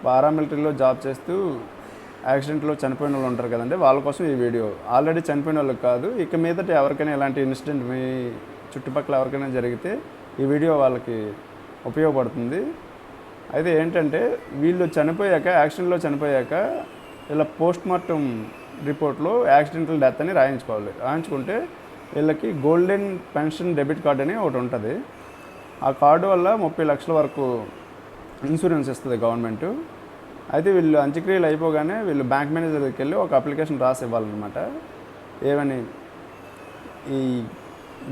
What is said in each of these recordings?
పారామిలిటరీలో job చేస్తూ యాక్సిడెంట్లో చనిపోయిన వాళ్ళు ఉంటారు కదండి, వాళ్ళ కోసం ఈ వీడియో. ఆల్రెడీ చనిపోయిన వాళ్ళకి కాదు, ఇక మీదట ఎవరికైనా ఇలాంటి ఇన్సిడెంట్ మీ చుట్టుపక్కల ఎవరికైనా జరిగితే ఈ వీడియో వాళ్ళకి ఉపయోగపడుతుంది. అయితే ఏంటంటే వీళ్ళు చనిపోయాక, యాక్సిడెంట్లో చనిపోయాక ఇలా పోస్ట్మార్టం రిపోర్ట్లో యాక్సిడెంటల్ డెత్ అని రాయించుకోవాలి. రాయించుకుంటే వీళ్ళకి గోల్డెన్ పెన్షన్ డెబిట్ కార్డ్ అని ఒకటి ఉంటుంది. ఆ కార్డు వల్ల 30 లక్షల వరకు ఇన్సూరెన్స్ ఇస్తుంది గవర్నమెంటు. అయితే వీళ్ళు అంత్యక్రియలు అయిపోగానే వీళ్ళు బ్యాంక్ మేనేజర్ దగ్గరికి వెళ్ళి ఒక అప్లికేషన్ రాసి ఇవ్వాలన్నమాట. ఏమని, ఈ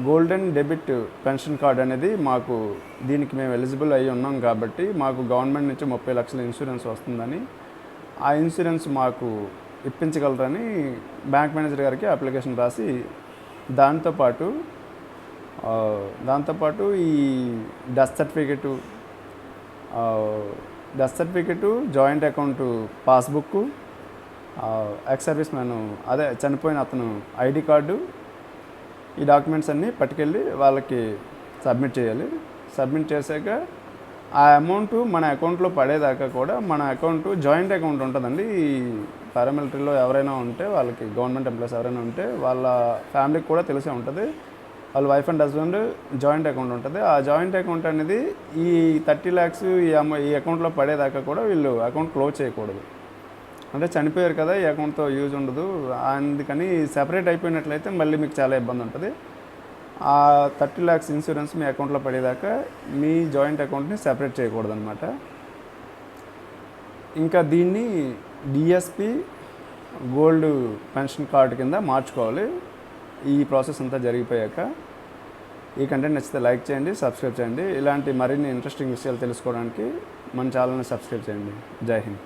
గోల్డెన్ డెబిట్ పెన్షన్ కార్డ్ అనేది మాకు, దీనికి మేము ఎలిజిబుల్ అయ్యి ఉన్నాం కాబట్టి మాకు గవర్నమెంట్ నుంచి 30 లక్షల ఇన్సూరెన్స్ వస్తుందని, ఆ ఇన్సూరెన్స్ మాకు ఇప్పించగలరని బ్యాంక్ మేనేజర్ గారికి అప్లికేషన్ రాసి, దాంతోపాటు ఈ death certificate, joint account passbook, ex service man అదే చనిపోయిన అతను ఐడి కార్డు, ఈ డాక్యుమెంట్స్ అన్నీ పట్టుకెళ్ళి వాళ్ళకి సబ్మిట్ చేయాలి. సబ్మిట్ చేశాక ఆ అమౌంట్ మన అకౌంట్లో పడేదాకా కూడా, మన అకౌంట్ జాయింట్ అకౌంట్ ఉంటుందండి. ఈ పారామిలిటరీలో ఎవరైనా ఉంటే, వాళ్ళకి గవర్నమెంట్ ఎంప్లాయీస్ ఎవరైనా ఉంటే వాళ్ళ ఫ్యామిలీకి కూడా తెలిసే ఉంటుంది. వాళ్ళ wife and husband joint account ఉంటుంది. ఆ జాయింట్ అకౌంట్ అనేది ఈ 30 lakhs ఈ అకౌంట్లో పడేదాకా కూడా వీళ్ళు అకౌంట్ క్లోజ్ చేయకూడదు. అంటే చనిపోయారు కదా, ఈ అకౌంట్తో యూజ్ ఉండదు, అందుకని సెపరేట్ అయిపోయినట్లయితే మళ్ళీ మీకు చాలా ఇబ్బంది ఉంటుంది. ఆ 30 lakhs ఇన్సూరెన్స్ మీ అకౌంట్లో పడేదాకా మీ జాయింట్ అకౌంట్ని సెపరేట్ చేయకూడదు అనమాట. ఇంకా దీన్ని డిఎస్పి గోల్డ్ పెన్షన్ కార్డు కింద మార్చుకోవాలి. ఈ ప్రాసెస్ అంతా జరిగిపోయాక. ఈ కంటెంట్ నచ్చితే లైక్ చేయండి, సబ్స్క్రైబ్ చేయండి. ఇలాంటి మరిన్ని ఇంట్రెస్టింగ్ విషయాలు తెలుసుకోవడానికి మన ఛానల్ని సబ్స్క్రైబ్ చేయండి. జై హింద్.